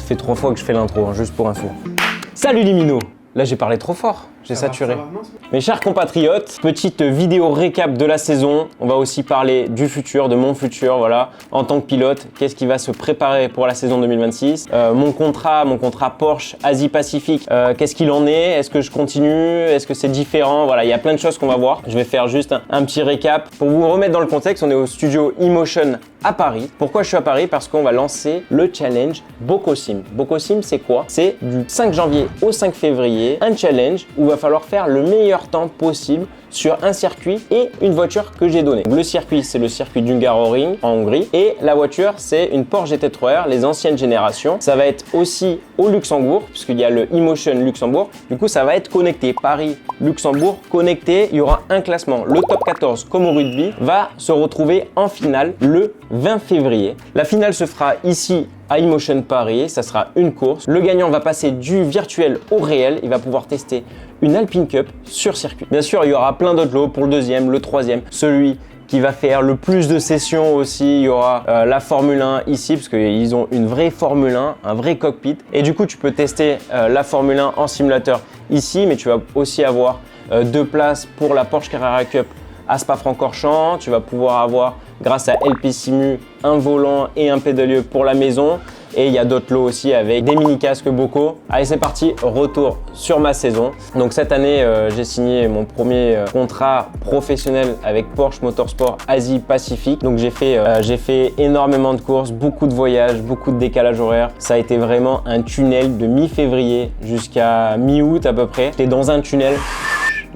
Ça fait 3 fois que je fais l'intro, hein, juste pour info. Salut les minots! Là j'ai parlé trop fort, j'ai saturé. Mes chers compatriotes, petite vidéo récap de la saison. On va aussi parler du futur, de mon futur, voilà. En tant que pilote, qu'est-ce qui va se préparer pour la saison 2026? Mon contrat Porsche Asie-Pacifique, qu'est-ce qu'il en est? Est-ce que je continue? Est-ce que c'est différent? Voilà, il y a plein de choses qu'on va voir. Je vais faire juste un petit récap. Pour vous remettre dans le contexte, on est au studio eMotion à Paris. Pourquoi je suis à Paris? Parce qu'on va lancer le challenge Bocosim. Bocosim, c'est quoi? C'est du 5 janvier au 5 février, un challenge où il va falloir faire le meilleur temps possible sur un circuit et une voiture que j'ai donnée. Le circuit, c'est le circuit d'Hungaroring en Hongrie et la voiture, c'est une Porsche GT3R, les anciennes générations. Ça va être aussi au Luxembourg, puisqu'il y a le eMotion Luxembourg. Du coup, ça va être connecté. Paris-Luxembourg, connecté. Il y aura un classement. Le top 14, comme au rugby, va se retrouver en finale le 20 février. La finale se fera ici à eMotion Paris, ça sera une course. Le gagnant va passer du virtuel au réel. Il va pouvoir tester une Alpine Cup sur circuit. Bien sûr, il y aura plein d'autres lots pour le deuxième, le troisième, celui qui va faire le plus de sessions aussi. Il y aura la Formule 1 ici, parce qu'ils ont une vraie Formule 1, un vrai cockpit. Et du coup, tu peux tester la Formule 1 en simulateur ici, mais tu vas aussi avoir 2 places pour la Porsche Carrera Cup à Spa-Francorchamps. Tu vas pouvoir avoir, grâce à LP Simu, un volant et un pédalier pour la maison. Et il y a d'autres lots aussi avec des mini casques Boco. Allez, c'est parti, retour sur ma saison. Donc cette année, j'ai signé mon premier contrat professionnel avec Porsche Motorsport Asie-Pacifique. Donc j'ai fait énormément de courses, beaucoup de voyages, beaucoup de décalage horaire. Ça a été vraiment un tunnel de mi-février jusqu'à mi-août à peu près. J'étais dans un tunnel.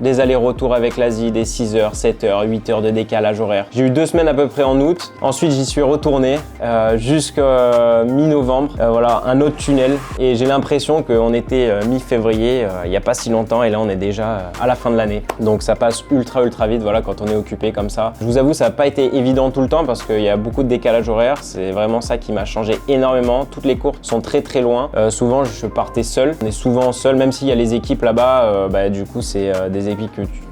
Des allers-retours avec l'Asie, des 6h, 7h, 8h de décalage horaire. J'ai eu 2 semaines à peu près en août. Ensuite, j'y suis retourné jusqu'à mi-novembre. Voilà, un autre tunnel. Et j'ai l'impression qu'on était mi-février, il n'y a pas si longtemps. Et là, on est déjà à la fin de l'année. Donc, ça passe ultra vite, voilà, quand on est occupé comme ça. Je vous avoue, ça n'a pas été évident tout le temps parce qu'il y a beaucoup de décalage horaire. C'est vraiment ça qui m'a changé énormément. Toutes les courses sont très loin. Souvent, je partais seul. On est souvent seul, même s'il y a les équipes là-bas. Du coup, c'est des équipes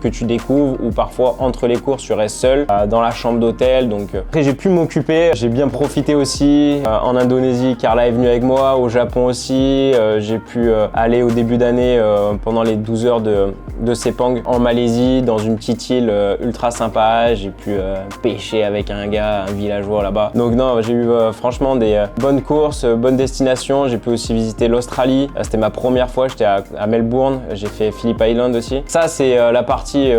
que tu découvres ou parfois entre les courses tu restes seul dans la chambre d'hôtel. Donc après j'ai pu m'occuper, j'ai bien profité aussi en Indonésie. Carla est venue avec moi, au Japon aussi. J'ai pu aller au début d'année pendant les 12 heures de Sepang en Malaisie dans une petite île ultra sympa. J'ai pu pêcher avec un gars, un villageois là-bas. Donc non, j'ai eu franchement des bonnes courses, bonnes destinations. J'ai pu aussi visiter l'Australie. C'était ma première fois, j'étais à Melbourne. J'ai fait Phillip Island aussi. Ça c'est la partie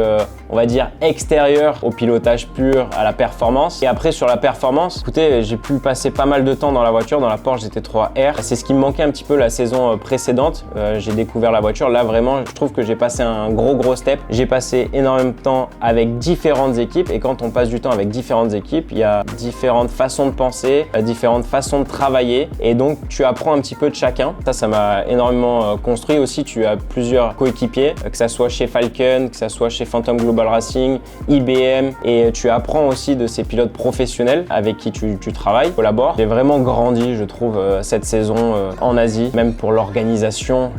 on va dire extérieure au pilotage pur, à la performance. Et après sur la performance, écoutez, j'ai pu passer pas mal de temps dans la voiture, dans la Porsche GT3R. C'est ce qui me manquait un petit peu la saison précédente. J'ai découvert la voiture. Là vraiment, je trouve que j'ai passé un gros step. J'ai passé énormément de temps avec différentes équipes et quand on passe du temps avec différentes équipes, il y a différentes façons de penser, différentes façons de travailler et donc tu apprends un petit peu de chacun. Ça m'a énormément construit aussi. Tu as plusieurs coéquipiers, que ça soit chez Falcon, que ça soit chez Phantom Global Racing, IBM, et tu apprends aussi de ces pilotes professionnels avec qui tu travailles, collabores. J'ai vraiment grandi, je trouve, cette saison en Asie, même pour l'organisation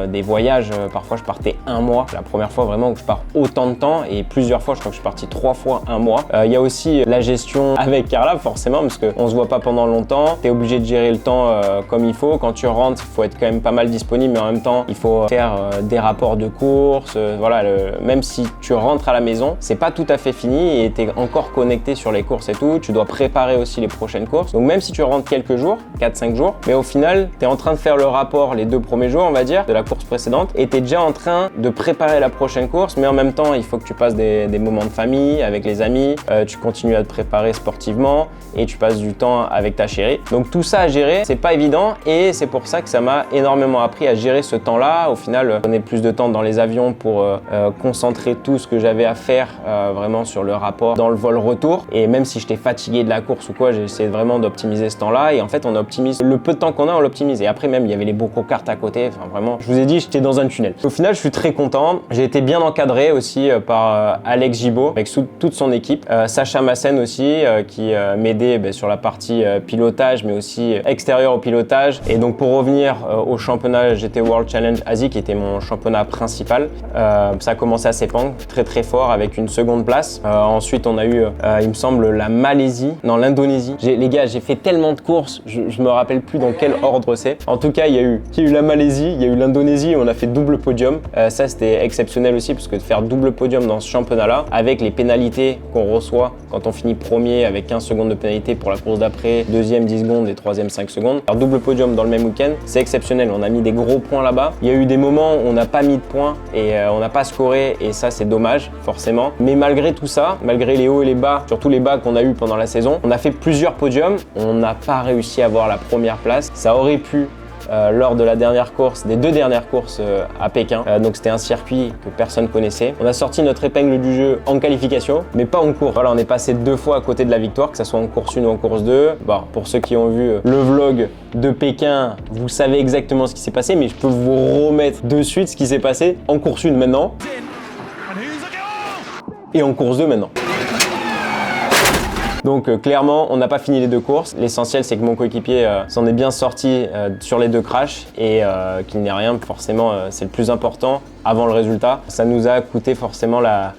des voyages. Parfois, je partais un mois. La première fois vraiment où je pars autant de temps et plusieurs fois, je crois que je suis parti 3 fois un mois. Il y a aussi la gestion avec Carla, forcément, parce qu'on se voit pas pendant longtemps. Tu es obligé de gérer le temps comme il faut. Quand tu rentres, il faut être quand même pas mal disponible, mais en même temps, il faut faire des rapports de course. Voilà, même si tu rentres à la maison, c'est pas tout à fait fini et tu es encore connecté sur les courses et tout. Tu dois préparer aussi les prochaines courses. Donc même si tu rentres quelques jours, 4-5 jours, mais au final, tu es en train de faire le rapport les 2 premiers jours, on va dire, de la course précédente et tu es déjà en train de préparer la prochaine course, mais en même temps, il faut que tu passes des moments de famille avec les amis, tu continues à te préparer sportivement et tu passes du temps avec ta chérie. Donc tout ça à gérer, c'est pas évident et c'est pour ça que ça m'a énormément appris à gérer ce temps-là. Au final, donner plus de temps dans les avions pour concentrer tout ce que j'avais à faire vraiment sur le rapport dans le vol retour. Et même si j'étais fatigué de la course ou quoi, j'ai essayé vraiment d'optimiser ce temps-là. Et en fait, on optimise le peu de temps qu'on a, on l'optimise. Et après même, il y avait les Boco cartes à côté. Enfin vraiment, je vous ai dit, j'étais dans un tunnel. Au final, je suis très content. J'ai été bien encadré aussi par Alex Gibaud avec toute son équipe. Sacha Massen aussi qui m'aidait sur la partie pilotage mais aussi extérieur au pilotage. Et donc pour revenir au championnat GT World Challenge Asie qui était mon championnat principal, ça a commencé à Sepang très fort avec une seconde place. Ensuite on a eu il me semble l'Indonésie. Les gars, j'ai fait tellement de courses, je me rappelle plus dans quel ordre c'est. En tout cas, il y a eu la Malaisie, il y a eu l'Indonésie, on a fait double podium. Ça, c'était exceptionnel aussi parce que de faire double podium dans ce championnat-là, avec les pénalités qu'on reçoit quand on finit premier avec 15 secondes de pénalité pour la course d'après, deuxième 10 secondes et troisième 5 secondes. Faire double podium dans le même week-end, c'est exceptionnel. On a mis des gros points là-bas. Il y a eu des moments où on n'a pas mis de points et on n'a pas scoré et ça, c'est dommage, forcément. Mais malgré tout ça, malgré les hauts et les bas, surtout les bas qu'on a eu pendant la saison, on a fait plusieurs podiums. On n'a pas réussi à avoir la première place. Ça aurait pu lors de la dernière course, des 2 dernières courses à Pékin. Donc c'était un circuit que personne connaissait. On a sorti notre épingle du jeu en qualification, mais pas en course. Voilà, on est passé 2 fois à côté de la victoire, que ce soit en course 1 ou en course 2. Bon, pour ceux qui ont vu le vlog de Pékin, vous savez exactement ce qui s'est passé, mais je peux vous remettre de suite ce qui s'est passé en course 1 maintenant et en course 2 maintenant. Donc clairement, on n'a pas fini les 2 courses. L'essentiel, c'est que mon coéquipier s'en est bien sorti sur les 2 crashs et qu'il n'y ait rien. Forcément, c'est le plus important avant le résultat. Ça nous a coûté forcément la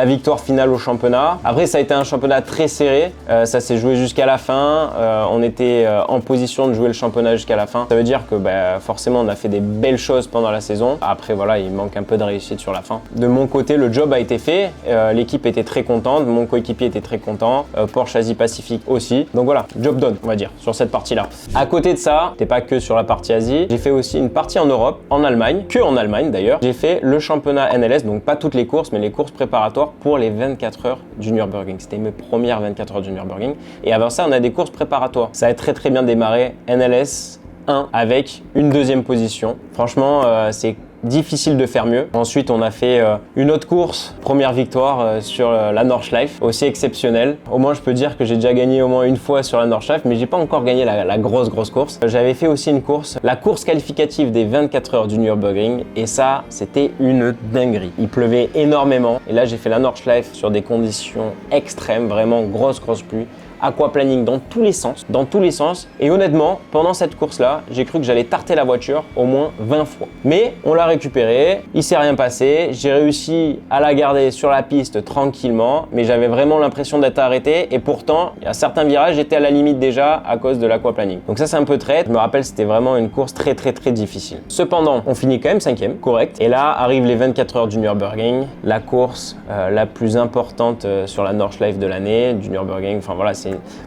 victoire finale au championnat. Après, ça a été un championnat très serré. Ça s'est joué jusqu'à la fin. On était en position de jouer le championnat jusqu'à la fin. Ça veut dire que forcément, on a fait des belles choses pendant la saison. Après, voilà, il manque un peu de réussite sur la fin. De mon côté, le job a été fait. L'équipe était très contente. Mon coéquipier était très content. Porsche Asie Pacifique aussi. Donc voilà, job done, on va dire, sur cette partie-là. À côté de ça, c'était pas que sur la partie Asie. J'ai fait aussi une partie en Europe, en Allemagne, que en Allemagne d'ailleurs. J'ai fait le championnat NLS, donc pas toutes les courses, mais les courses préparatoires pour les 24 heures du Nürburgring. C'était mes premières 24 heures du Nürburgring. Et avant ça, on a des courses préparatoires. Ça a très bien démarré. NLS 1 avec une 2e position. Franchement, c'est difficile de faire mieux. Ensuite, on a fait une autre course, première victoire sur la Nordschleife, aussi exceptionnelle. Au moins, je peux dire que j'ai déjà gagné au moins une fois sur la Nordschleife, mais j'ai pas encore gagné la grosse course. J'avais fait aussi une course, la course qualificative des 24 heures du Nürburgring, et ça, c'était une dinguerie. Il pleuvait énormément, et là, j'ai fait la Nordschleife sur des conditions extrêmes, vraiment grosse pluie. Aquaplaning dans tous les sens. Et honnêtement, pendant cette course-là, j'ai cru que j'allais tarter la voiture au moins 20 fois. Mais on l'a récupérée, il s'est rien passé. J'ai réussi à la garder sur la piste tranquillement, mais j'avais vraiment l'impression d'être arrêté. Et pourtant, il y a certains virages, j'étais à la limite déjà à cause de l'aquaplaning. Donc ça, c'est un peu traître. Je me rappelle, c'était vraiment une course très difficile. Cependant, on finit quand même 5e, correct. Et là, arrivent les 24 heures du Nürburgring, la course la plus importante sur la Nordschleife de l'année, du Nürburgring. Enfin voilà,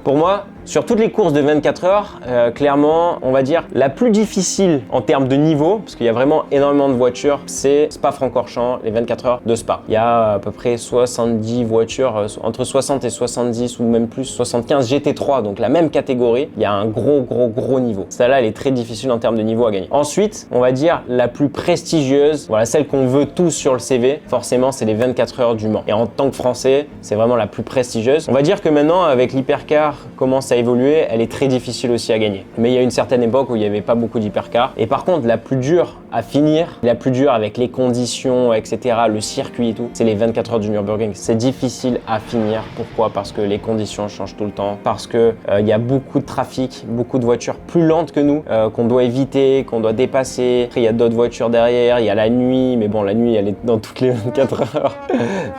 pour moi, sur toutes les courses de 24 heures, clairement, on va dire la plus difficile en termes de niveau, parce qu'il y a vraiment énormément de voitures, c'est Spa-Francorchamps, les 24 heures de Spa. Il y a à peu près 70 voitures, entre 60 et 70 ou même plus, 75 GT3, donc la même catégorie. Il y a un gros niveau. Celle-là, elle est très difficile en termes de niveau à gagner. Ensuite, on va dire la plus prestigieuse, voilà, celle qu'on veut tous sur le CV, forcément, c'est les 24 heures du Mans. Et en tant que Français, c'est vraiment la plus prestigieuse. On va dire que maintenant, avec l'hypercar commence à évoluer, elle est très difficile aussi à gagner. Mais il y a une certaine époque où il n'y avait pas beaucoup d'hypercars. Et par contre, la plus dure à finir, la plus dure avec les conditions, etc., le circuit et tout, c'est les 24 heures du Nürburgring. C'est difficile à finir. Pourquoi? Parce que les conditions changent tout le temps. Parce que il y a beaucoup de trafic, beaucoup de voitures plus lentes que nous, qu'on doit éviter, qu'on doit dépasser. Après, il y a d'autres voitures derrière, il y a la nuit. Mais bon, la nuit, elle est dans toutes les 24 heures.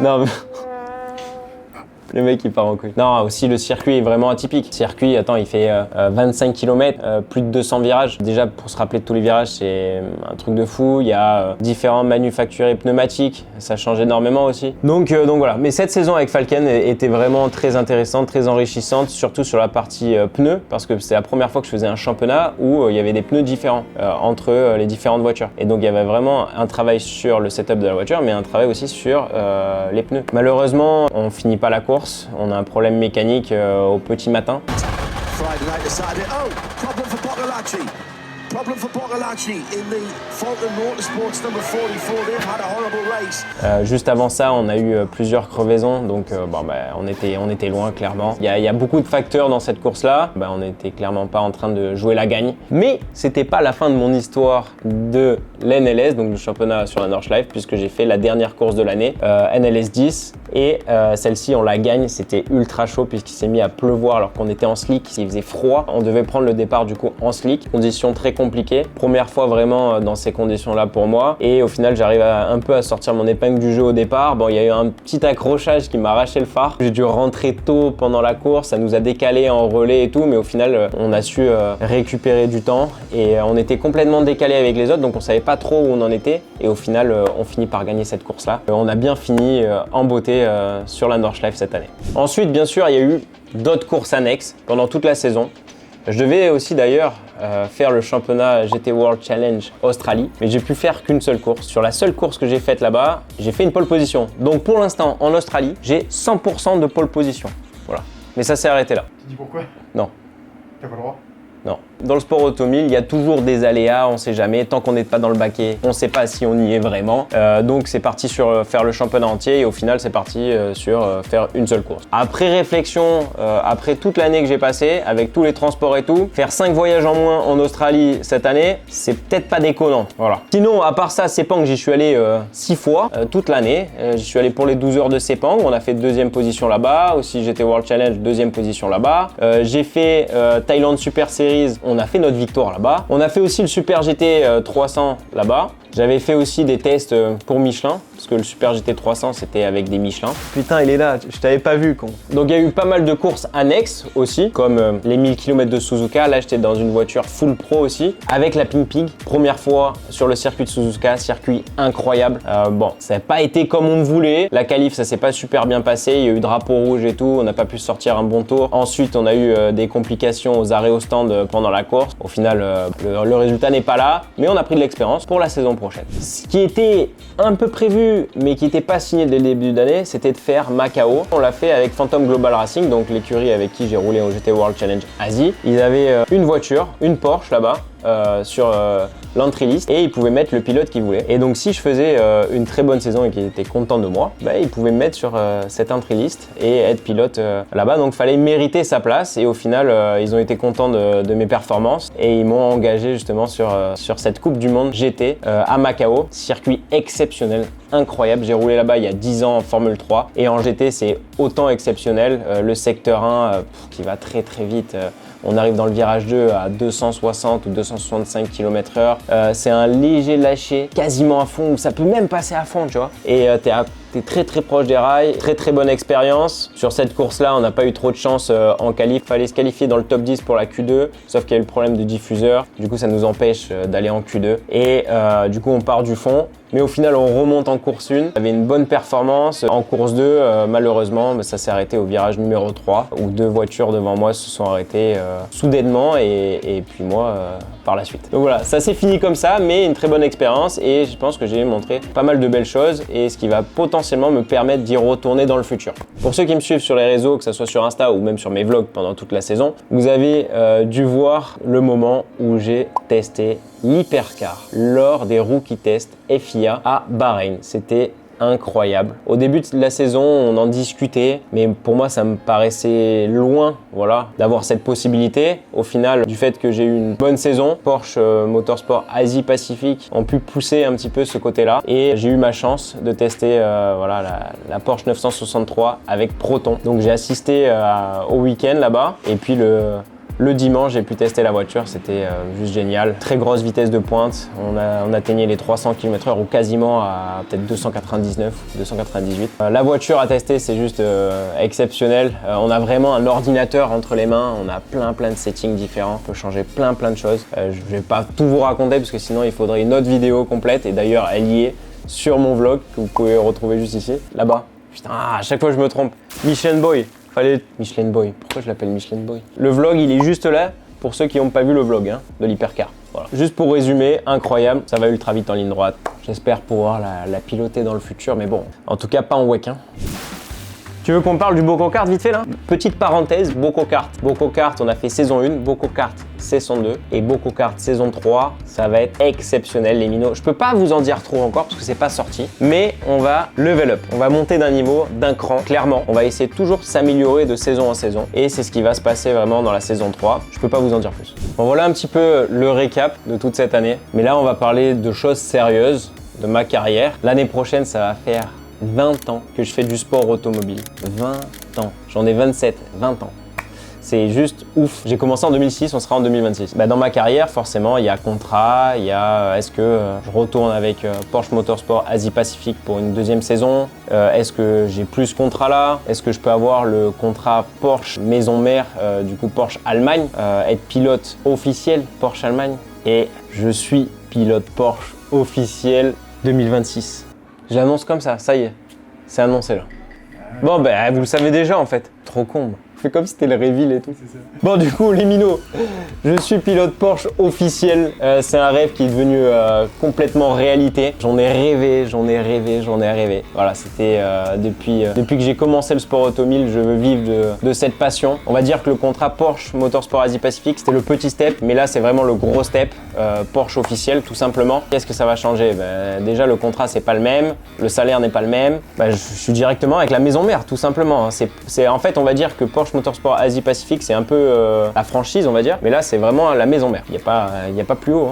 Non, mais... Le mec il part en couille. Non, aussi le circuit est vraiment atypique. Le circuit, attends, il fait 25 km, plus de 200 virages. Déjà, pour se rappeler de tous les virages, c'est un truc de fou. Il y a différents manufacturiers pneumatiques. Ça change énormément aussi. Donc voilà. Mais cette saison avec Falken était vraiment très intéressante, très enrichissante, surtout sur la partie pneus, parce que c'est la première fois que je faisais un championnat où il y avait des pneus différents entre les différentes voitures. Et donc il y avait vraiment un travail sur le setup de la voiture, mais un travail aussi sur les pneus. Malheureusement, on finit pas la course. On a un problème mécanique au petit matin. Juste avant ça, on a eu plusieurs crevaisons, donc on était loin clairement. Il y a beaucoup de facteurs dans cette course-là. On n'était clairement pas en train de jouer la gagne. Mais c'était pas la fin de mon histoire de l'NLS, donc le championnat sur la Nordschleife, puisque j'ai fait la dernière course de l'année, NLS 10. Et celle-ci, on la gagne. C'était ultra chaud puisqu'il s'est mis à pleuvoir alors qu'on était en slick. Il faisait froid. On devait prendre le départ du coup en slick. Conditions très compliquées. Première fois vraiment dans ces conditions-là pour moi. Et au final, j'arrive un peu à sortir mon épingle du jeu au départ. Il y a eu un petit accrochage qui m'a arraché le phare. J'ai dû rentrer tôt pendant la course. Ça nous a décalé en relais et tout. Mais au final, on a su récupérer du temps. Et on était complètement décalé avec les autres. Donc on savait pas trop où on en était. Et au final, on finit par gagner cette course-là. On a bien fini en beauté sur la Nordschleife cette année. Ensuite, bien sûr, il y a eu d'autres courses annexes pendant toute la saison. Je devais aussi d'ailleurs faire le championnat GT World Challenge Australie, mais j'ai pu faire qu'une seule course. Sur la seule course que j'ai faite là-bas, j'ai fait une pole position. Donc pour l'instant, en Australie, j'ai 100% de pole position. Voilà. Mais ça s'est arrêté là. Tu dis pourquoi? Non. T'as pas le droit? Non. Dans le sport automobile, il y a toujours des aléas, on ne sait jamais. Tant qu'on n'est pas dans le baquet, on ne sait pas si on y est vraiment. Donc c'est parti sur faire le championnat entier et au final c'est parti sur faire une seule course. Après réflexion, après toute l'année que j'ai passée, avec tous les transports et tout, faire 5 voyages en moins en Australie cette année, c'est peut-être pas déconnant. Voilà. Sinon, à part ça, Sepang, j'y suis allé 6 fois toute l'année. J'y suis allé pour les 12 heures de Sepang. On a fait 2e position là-bas. Aussi GT World Challenge, 2e position là-bas. J'ai fait Thailand Super Series. On a fait notre victoire là-bas. On a fait aussi le Super GT 300 là-bas. J'avais fait aussi des tests pour Michelin, parce que le Super GT 300 c'était avec des Michelin. Putain, il est là, je t'avais pas vu, con. Donc il y a eu pas mal de courses annexes aussi, comme les 1000 km de Suzuka. Là, j'étais dans une voiture full pro aussi, avec la Pink Pig. Première fois sur le circuit de Suzuka, circuit incroyable. Ça n'a pas été comme on voulait. La qualif, ça s'est pas super bien passé. Il y a eu drapeau rouge et tout. On n'a pas pu sortir un bon tour. Ensuite, on a eu des complications aux arrêts au stand pendant la course. Au final, le résultat n'est pas là, mais on a pris de l'expérience pour la saison prochaine. Ce qui était un peu prévu, mais qui n'était pas signé dès le début d'année, c'était de faire Macao. On l'a fait avec Phantom Global Racing, donc l'écurie avec qui j'ai roulé au GT World Challenge Asie. Ils avaient une voiture, une Porsche là-bas, sur l'entrée list et ils pouvaient mettre le pilote qu'ils voulaient. Et donc si je faisais une très bonne saison et qu'ils étaient contents de moi, ils pouvaient me mettre sur cette entrée list et être pilote là-bas. Donc fallait mériter sa place et au final ils ont été contents de mes performances et ils m'ont engagé justement sur cette Coupe du Monde GT à Macao. Circuit exceptionnel, incroyable. J'ai roulé là-bas il y a 10 ans en Formule 3 et en GT c'est autant exceptionnel. Le secteur 1 qui va très très vite. On arrive dans le virage 2 à 260 ou 265 km/h. C'est un léger lâcher, quasiment à fond, ou ça peut même passer à fond, tu vois. Et t'es très très proche des rails, très très bonne expérience. Sur cette course-là, on n'a pas eu trop de chance en qualif. Fallait se qualifier dans le top 10 pour la Q2, sauf qu'il y a eu le problème de diffuseur. Du coup, ça nous empêche d'aller en Q2. Et du coup, on part du fond. Mais au final, on remonte en course 1. Il y avait une bonne performance. En course 2, malheureusement, ça s'est arrêté au virage numéro 3, où 2 voitures devant moi se sont arrêtées soudainement et puis moi par la suite. Donc voilà, ça s'est fini comme ça, mais une très bonne expérience et je pense que j'ai montré pas mal de belles choses et ce qui va potentiellement me permettre d'y retourner dans le futur. Pour ceux qui me suivent sur les réseaux, que ce soit sur Insta ou même sur mes vlogs pendant toute la saison, vous avez dû voir le moment où j'ai testé l'hypercar lors des rookie tests FIA à Bahreïn. C'était incroyable. Au début de la saison, on en discutait, mais pour moi, ça me paraissait loin, voilà, d'avoir cette possibilité. Au final, du fait que j'ai eu une bonne saison, Porsche Motorsport Asie-Pacifique ont pu pousser un petit peu ce côté-là et j'ai eu ma chance de tester la Porsche 963 avec Proton. Donc j'ai assisté au week-end là-bas et puis le dimanche, j'ai pu tester la voiture, c'était juste génial. Très grosse vitesse de pointe, on atteignait les 300 km/h ou quasiment à peut-être 299, 298. La voiture à tester, c'est juste exceptionnel. On a vraiment un ordinateur entre les mains, on a plein de settings différents, on peut changer plein de choses. Je vais pas tout vous raconter parce que sinon il faudrait une autre vidéo complète et d'ailleurs elle y est sur mon vlog que vous pouvez retrouver juste ici, là-bas. Putain, à chaque fois je me trompe. Michelin Boy. Michelin Boy, pourquoi je l'appelle Michelin Boy? Le vlog, il est juste là pour ceux qui n'ont pas vu le vlog de l'hypercar. Voilà. Juste pour résumer, incroyable, ça va ultra vite en ligne droite. J'espère pouvoir la piloter dans le futur, mais bon, en tout cas pas en WEC. Tu veux qu'on parle du Boko Kart vite fait là? Petite parenthèse, Boko Kart. Boko Kart, on a fait saison 1, Boko Kart saison 2 et Boko Kart saison 3, ça va être exceptionnel les minots. Je peux pas vous en dire trop encore parce que c'est pas sorti, mais on va level up, on va monter d'un niveau, d'un cran, clairement. On va essayer de toujours s'améliorer de saison en saison et c'est ce qui va se passer vraiment dans la saison 3. Je peux pas vous en dire plus. Bon voilà un petit peu le récap de toute cette année, mais là on va parler de choses sérieuses, de ma carrière. L'année prochaine, ça va faire 20 ans que je fais du sport automobile. 20 ans. J'en ai 27, 20 ans. C'est juste ouf. J'ai commencé en 2006, on sera en 2026. Dans ma carrière, forcément, il y a contrat, il y a est-ce que je retourne avec Porsche Motorsport Asie-Pacifique pour une deuxième saison? Est-ce que j'ai plus contrat là? Est-ce que je peux avoir le contrat Porsche maison mère, du coup Porsche Allemagne, être pilote officiel Porsche Allemagne? Et je suis pilote Porsche officiel 2026. J'annonce comme ça y est, c'est annoncé là. Bon vous le savez déjà en fait, trop con. Fais comme si c'était le reveal et tout. Bon du coup les minots, je suis pilote Porsche officiel. C'est un rêve qui est devenu complètement réalité. J'en ai rêvé. Voilà, c'était depuis que j'ai commencé le sport automobile, je veux vivre de cette passion. On va dire que le contrat Porsche Motorsport Asie-Pacifique, c'était le petit step, mais là c'est vraiment le gros step. Porsche officiel tout simplement. Qu'est-ce que ça va changer? Déjà le contrat c'est pas le même, le salaire n'est pas le même. Je suis directement avec la maison mère tout simplement. C'est en fait on va dire que Porsche Motorsport Asie-Pacifique c'est un peu la franchise on va dire, mais là c'est vraiment la maison mère. Il n'y a pas plus haut.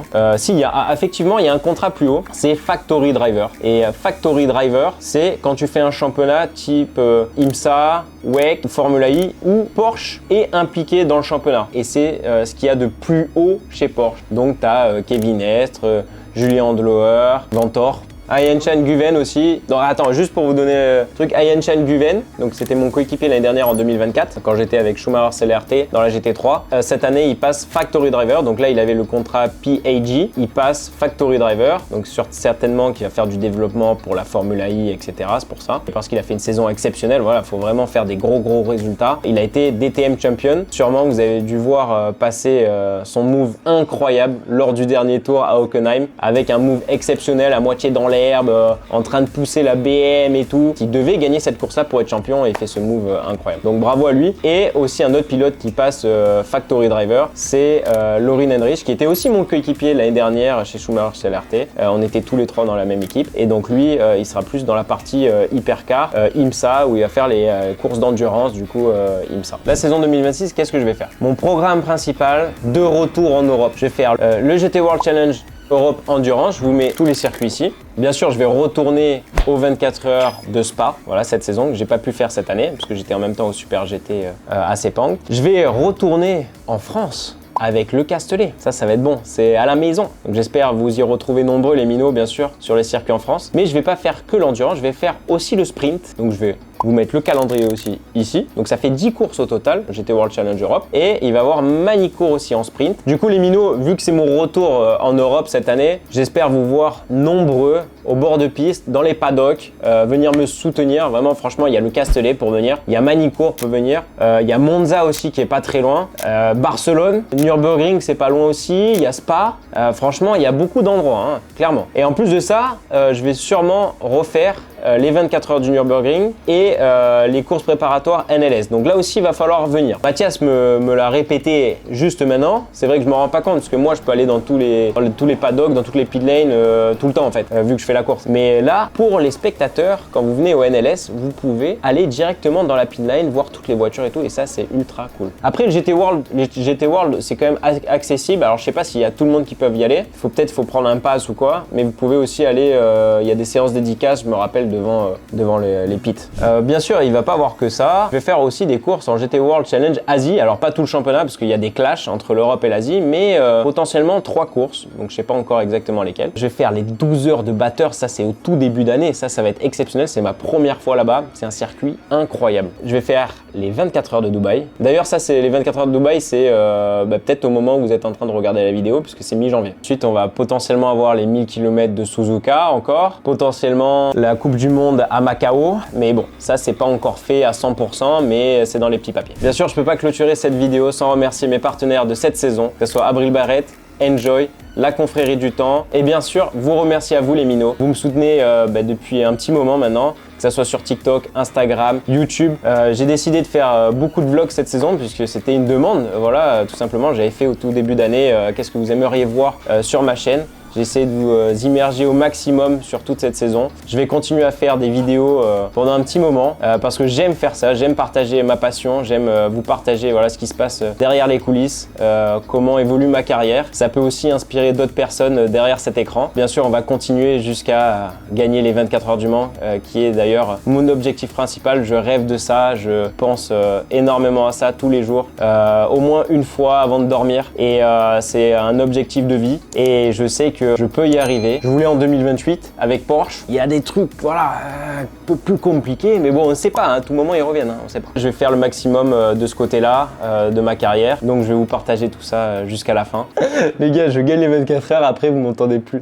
Effectivement il y a un contrat plus haut, c'est Factory Driver. Et Factory Driver c'est quand tu fais un championnat type IMSA, WEC, Formula I où Porsche est impliqué dans le championnat. Et c'est ce qu'il y a de plus haut chez Porsche. Donc tu as Kevin Estre, Julien Andlauer, Vanthoor. Ayenchen Guven aussi. Non, attends, juste pour vous donner le truc, Ayenchen Guven, donc c'était mon coéquipier l'année dernière en 2024, quand j'étais avec Schumacher CLRT dans la GT3. Cette année, il passe Factory Driver, donc là, il avait le contrat PAG, il passe Factory Driver, donc certainement qu'il va faire du développement pour la Formula I, etc. C'est pour ça. Et parce qu'il a fait une saison exceptionnelle, voilà, il faut vraiment faire des gros résultats. Il a été DTM Champion. Sûrement, vous avez dû voir passer son move incroyable lors du dernier tour à Hockenheim, avec un move exceptionnel à moitié dans l'herbe, en train de pousser la BM et tout. Il devait gagner cette course-là pour être champion et il fait ce move incroyable. Donc bravo à lui. Et aussi un autre pilote qui passe Factory Driver, c'est Lorin Heinrich, qui était aussi mon coéquipier l'année dernière chez Schumacher CLRT. On était tous les trois dans la même équipe. Et donc lui, il sera plus dans la partie hypercar, IMSA, où il va faire les courses d'endurance, du coup IMSA. La saison 2026, qu'est-ce que je vais faire? Mon programme principal, de retour en Europe. Je vais faire le GT World Challenge Europe Endurance, je vous mets tous les circuits ici. Bien sûr, je vais retourner aux 24 heures de Spa, voilà, cette saison que j'ai pas pu faire cette année, parce que j'étais en même temps au Super GT à Sepang. Je vais retourner en France avec le Castellet. Ça va être bon, c'est à la maison. Donc j'espère vous y retrouver nombreux les minots, bien sûr, sur les circuits en France. Mais je vais pas faire que l'endurance, je vais faire aussi le sprint. Donc je vais vous mettre le calendrier aussi ici. Donc ça fait 10 courses au total, GT World Challenge Europe. Et il va y avoir Manicourt aussi en sprint. Du coup les minots, vu que c'est mon retour en Europe cette année, j'espère vous voir nombreux au bord de piste, dans les paddocks, venir me soutenir. Vraiment, franchement, il y a le Castellet pour venir. Il y a Manicourt pour venir. Il y a Monza aussi qui est pas très loin. Barcelone, Nürburgring, c'est pas loin aussi. Il y a Spa. Franchement, il y a beaucoup d'endroits, hein, clairement. Et en plus de ça, je vais sûrement refaire les 24 heures du Nürburgring et les courses préparatoires NLS. Donc là aussi, il va falloir venir. Mathias me l'a répété juste maintenant. C'est vrai que je me rends pas compte parce que moi, je peux aller dans tous les paddocks, dans toutes les pit lanes tout le temps en fait, vu que je fais la course. Mais là, pour les spectateurs, quand vous venez au NLS, vous pouvez aller directement dans la pit lane, voir toutes les voitures et tout, et ça, c'est ultra cool. Après, le GT World, c'est quand même accessible. Alors, je sais pas s'il y a tout le monde qui peut y aller. Faut prendre un pass ou quoi, mais vous pouvez aussi aller. Il y a des séances dédicaces, je me rappelle, devant les pits. Bien sûr, il va pas avoir que ça. Je vais faire aussi des courses en GT World Challenge Asie. Alors, pas tout le championnat, parce qu'il y a des clashs entre l'Europe et l'Asie, mais potentiellement 3 courses. Donc, je sais pas encore exactement lesquelles. Je vais faire les 12 heures de batteur. Ça, c'est au tout début d'année. Ça va être exceptionnel. C'est ma première fois là-bas. C'est un circuit incroyable. Je vais faire les 24 heures de Dubaï. D'ailleurs, ça, c'est les 24 heures de Dubaï. C'est peut-être au moment où vous êtes en train de regarder la vidéo, puisque c'est mi-janvier. Ensuite, on va potentiellement avoir les 1000 km de Suzuka encore. Potentiellement la Coupe du Monde à Macao. Mais bon, ça, c'est pas encore fait à 100%, mais c'est dans les petits papiers. Bien sûr, je peux pas clôturer cette vidéo sans remercier mes partenaires de cette saison, que ce soit Abril Barrett, Enjoy, la confrérie du temps. Et bien sûr, vous remercier à vous les minots. Vous me soutenez depuis un petit moment maintenant, que ça soit sur TikTok, Instagram, YouTube. J'ai décidé de faire beaucoup de vlogs cette saison puisque c'était une demande. Voilà, tout simplement, j'avais fait au tout début d'année qu'est-ce que vous aimeriez voir sur ma chaîne. J'ai essayé de vous immerger au maximum sur toute cette saison. Je vais continuer à faire des vidéos pendant un petit moment parce que j'aime faire ça, j'aime partager ma passion, j'aime vous partager voilà, ce qui se passe derrière les coulisses, comment évolue ma carrière. Ça peut aussi inspirer d'autres personnes derrière cet écran. Bien sûr, on va continuer jusqu'à gagner les 24 heures du Mans, qui est d'ailleurs mon objectif principal. Je rêve de ça, je pense énormément à ça tous les jours, au moins une fois avant de dormir. Et c'est un objectif de vie et je sais que je peux y arriver. Je voulais en 2028 avec Porsche. Il y a des trucs, voilà, un peu plus compliqués, mais bon, on ne sait pas. À tout moment, ils reviennent. On sait pas. Je vais faire le maximum de ce côté-là de ma carrière. Donc, je vais vous partager tout ça jusqu'à la fin. Les gars, je gagne les 24 heures. Après, vous m'entendez plus.